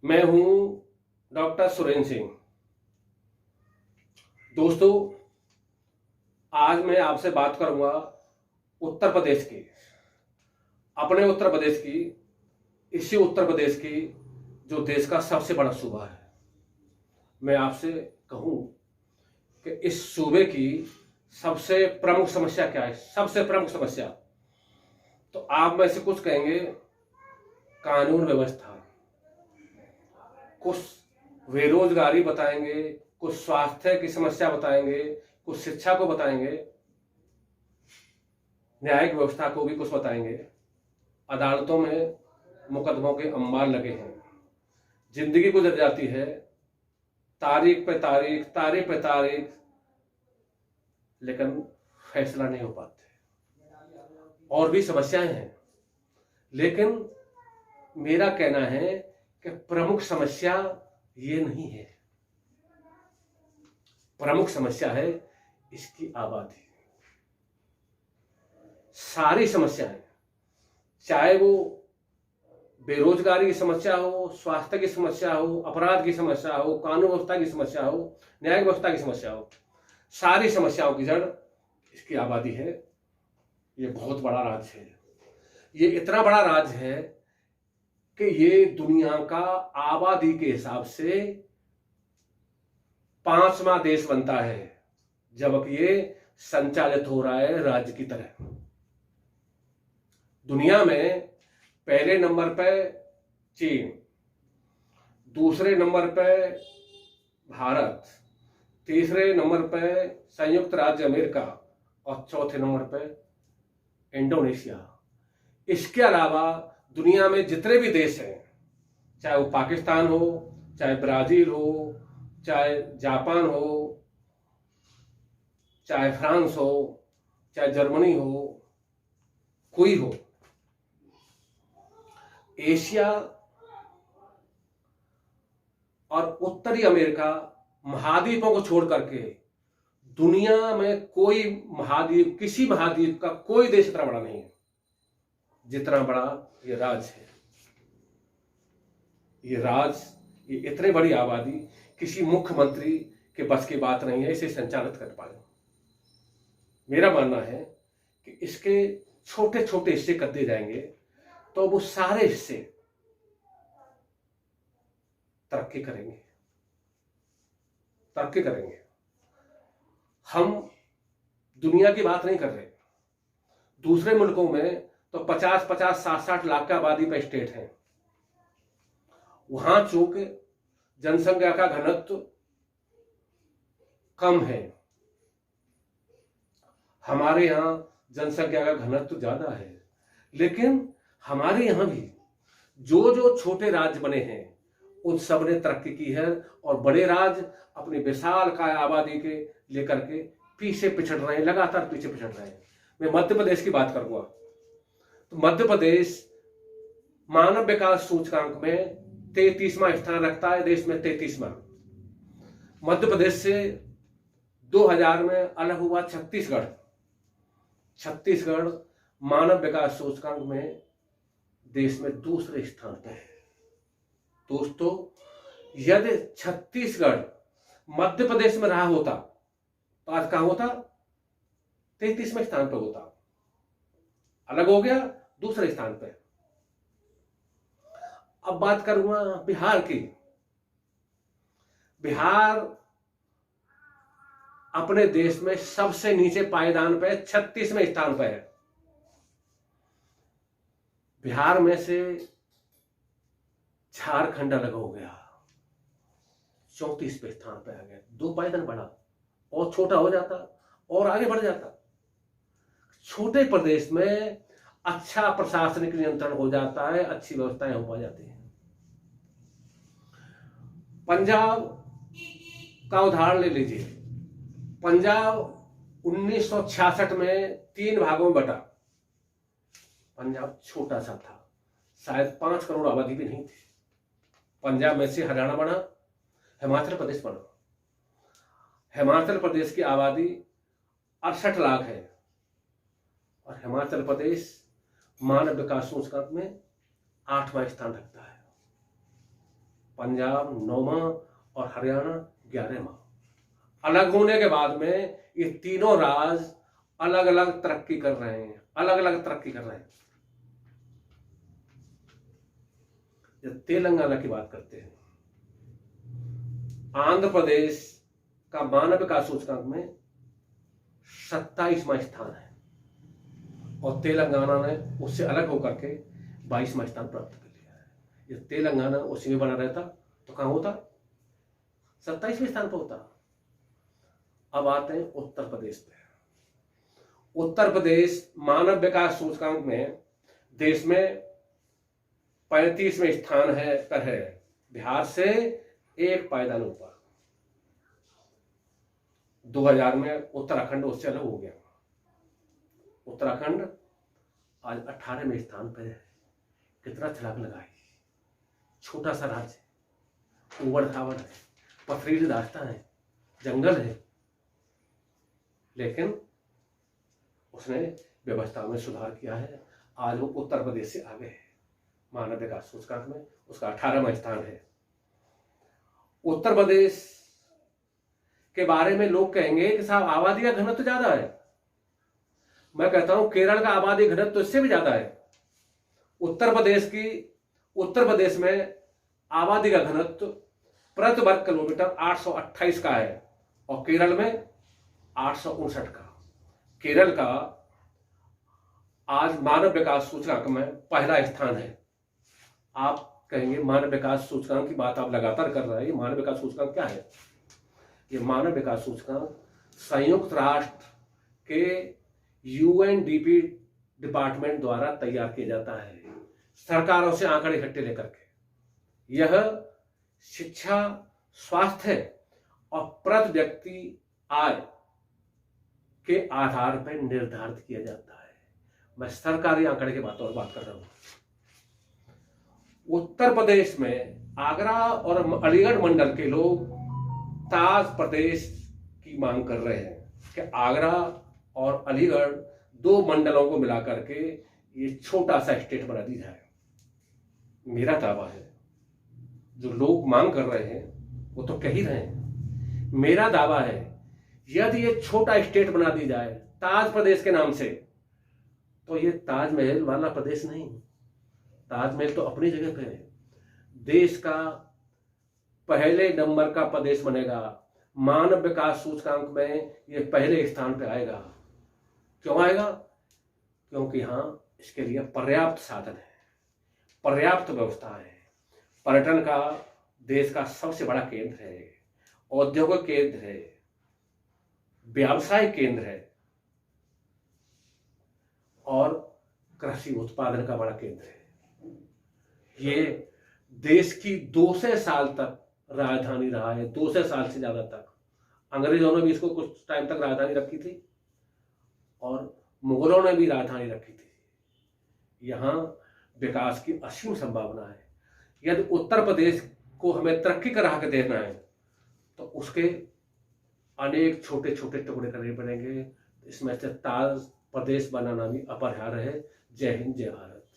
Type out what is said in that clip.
मैं हूं डॉक्टर सुरेंद्र सिंह। दोस्तों, आज मैं आपसे बात करूंगा उत्तर प्रदेश की, अपने उत्तर प्रदेश की, इसी उत्तर प्रदेश की जो देश का सबसे बड़ा सूबा है। मैं आपसे कहूं कि इस सूबे की सबसे प्रमुख समस्या क्या है। सबसे प्रमुख समस्या तो आप में से कुछ कहेंगे कानून व्यवस्था, कुछ बेरोजगारी बताएंगे, कुछ स्वास्थ्य की समस्या बताएंगे, कुछ शिक्षा को बताएंगे, न्यायिक व्यवस्था को भी कुछ बताएंगे। अदालतों में मुकदमों के अंबार लगे हैं, जिंदगी गुजर जाती है, तारीख पे तारीख, तारीख पे तारीख, लेकिन फैसला नहीं हो पाते। और भी समस्याएं हैं, लेकिन मेरा कहना है कि प्रमुख समस्या ये नहीं है। प्रमुख समस्या है इसकी आबादी। सारी समस्याएं, चाहे वो बेरोजगारी की समस्या हो, स्वास्थ्य की समस्या हो, अपराध की समस्या हो, कानून व्यवस्था की समस्या हो, न्यायिक व्यवस्था की समस्या हो, सारी समस्याओं की जड़ इसकी आबादी है। ये बहुत बड़ा राज्य है। ये इतना बड़ा राज्य है कि ये दुनिया का आबादी के हिसाब से 5वां देश बनता है, जबकि ये संचालित हो रहा है राज्य की तरह। दुनिया में पहले नंबर पे चीन, दूसरे नंबर पे भारत, तीसरे नंबर पे संयुक्त राज्य अमेरिका और चौथे नंबर पे इंडोनेशिया। इसके अलावा दुनिया में जितने भी देश हैं, चाहे वो पाकिस्तान हो, चाहे ब्राजील हो, चाहे जापान हो, चाहे फ्रांस हो, चाहे जर्मनी हो, कोई हो, एशिया और उत्तरी अमेरिका महाद्वीपों को छोड़ करके दुनिया में कोई महाद्वीप, किसी महाद्वीप का कोई देश इतना बड़ा नहीं है जितना बड़ा ये राज्य है। ये राज्य, ये इतनी बड़ी आबादी किसी मुख्यमंत्री के बस की बात नहीं है इसे संचालित कर पाए। मेरा मानना है कि इसके छोटे छोटे हिस्से कर दिए जाएंगे तो वो सारे हिस्से तरक्की करेंगे, तरक्की करेंगे। हम दुनिया की बात नहीं कर रहे। दूसरे मुल्कों में तो 50-50, 60-60 लाख का आबादी पर स्टेट है। वहां चूंकि जनसंख्या का घनत्व कम है, हमारे यहां जनसंख्या का घनत्व ज्यादा है। लेकिन हमारे यहां भी जो जो छोटे राज्य बने हैं उन सब ने तरक्की की है, और बड़े राज्य अपनी विशाल काय आबादी के लेकर के पीछे पिछड़ रहे हैं, लगातार पीछे पिछड़ रहे हैं। मैं मध्य प्रदेश की बात करूंगा तो मध्य प्रदेश मानव विकास सूचकांक में 33वां स्थान रखता है, देश में 33वां। मध्य प्रदेश से 2000 में अलग हुआ छत्तीसगढ़। छत्तीसगढ़ मानव विकास सूचकांक में देश में दूसरे स्थान पर है। दोस्तों, यदि छत्तीसगढ़ मध्य प्रदेश में रहा होता तो आज कहां होता? 33वें स्थान पर होता। अलग हो गया, दूसरे स्थान पर। अब बात करूंगा बिहार की। बिहार अपने देश में सबसे नीचे पायदान पे 36वें स्थान पर है। बिहार में से झारखंड अलग हो गया, 34वें स्थान पर आ गया। 2 पायदान बढ़ा, और छोटा हो जाता और आगे बढ़ जाता। छोटे प्रदेश में अच्छा प्रशासनिक नियंत्रण हो जाता है, अच्छी व्यवस्थाएं हो जाती हैं। पंजाब का उदाहरण ले लीजिए। पंजाब 1966 में 3 भागों में बटा। पंजाब छोटा सा था, शायद 5 करोड़ आबादी भी नहीं थी। पंजाब में से हरियाणा बना, हिमाचल प्रदेश बना। हिमाचल प्रदेश की आबादी 68 लाख है, और हिमाचल प्रदेश मानव विकास सूचकांक में 8वां स्थान रखता है। पंजाब 9वां और हरियाणा 11वां। अलग होने के बाद में ये तीनों राज्य अलग अलग तरक्की कर रहे हैं, अलग अलग तरक्की कर रहे हैं। जब तेलंगाना की बात करते हैं, आंध्र प्रदेश का मानव विकास सूचकांक में 27वां स्थान है और तेलंगाना ने उससे अलग होकर के 22वां स्थान प्राप्त कर लिया है। ये तेलंगाना उसी में बना रहता तो कहां होता, 27वें स्थान पर होता। अब आते हैं उत्तर प्रदेश पे। उत्तर प्रदेश मानव विकास सूचकांक में देश में 35वें स्थान पर है, बिहार से एक पायदान ऊपर। 2000 में उत्तराखंड उससे अलग हो गया। उत्तराखंड आज 18वें स्थान पर है। कितना छलांग लगा है, छोटा सा राज्य, उबड़ खाबड़ है, पथरीली रास्ता है, जंगल है, लेकिन उसने व्यवस्था में सुधार किया है। आज वो उत्तर प्रदेश से आगे है मानव विकास सूचकांक में, उसका 18वां स्थान है। उत्तर प्रदेश के बारे में लोग कहेंगे कि साहब आबादी का घनत्व ज्यादा है। मैं कहता हूं केरल का आबादी घनत्व तो इससे भी ज्यादा है। उत्तर प्रदेश में आबादी का घनत्व प्रति वर्ग किलोमीटर 828 का है और केरल में 859 का। केरल का आज मानव विकास सूचकांक में पहला स्थान है। आप कहेंगे मानव विकास सूचकांक की बात आप लगातार कर रहे हैं, मानव विकास सूचकांक क्या है? ये मानव विकास सूचकांक संयुक्त राष्ट्र के यूएनडीपी डिपार्टमेंट द्वारा तैयार किया जाता है, सरकारों से आंकड़े इकट्ठे लेकर के। यह शिक्षा, स्वास्थ्य और प्रति व्यक्ति आय के आधार पर निर्धारित किया जाता है। मैं सरकारी आंकड़े की बात कर रहा हूं। उत्तर प्रदेश में आगरा और अलीगढ़ मंडल के लोग ताज प्रदेश की मांग कर रहे हैं कि आगरा और अलीगढ़ दो मंडलों को मिलाकर के ये छोटा सा स्टेट बना दी जाए। मेरा दावा है, जो लोग मांग कर रहे हैं वो तो कह ही रहे हैं, मेरा दावा है यदि ये छोटा स्टेट बना दी जाए ताज प्रदेश के नाम से, तो ये ताजमहल वाला प्रदेश नहीं, ताजमहल तो अपनी जगह पे है, देश का पहले नंबर का प्रदेश बनेगा। मानव विकास सूचकांक में ये पहले स्थान पे आएगा। क्यों आएगा? क्योंकि यहां इसके लिए पर्याप्त साधन है, पर्याप्त व्यवस्था है। पर्यटन का देश का सबसे बड़ा केंद्र है, औद्योगिक केंद्र है, व्यावसायिक केंद्र है और कृषि उत्पादन का बड़ा केंद्र है। ये देश की 200 साल तक राजधानी रहा है, 200 साल से ज्यादा तक। अंग्रेजों ने भी इसको कुछ टाइम तक राजधानी रखी थी और मुगलों ने भी राजधानी रखी थी। यहां विकास की असीम संभावना है। यदि उत्तर प्रदेश को हमें तरक्की का राह देना है तो उसके अनेक छोटे छोटे टुकड़े करने पड़ेंगे। इसमें से ताज प्रदेश बनाना भी अपरिहार्य है। जय हिंद, जय भारत।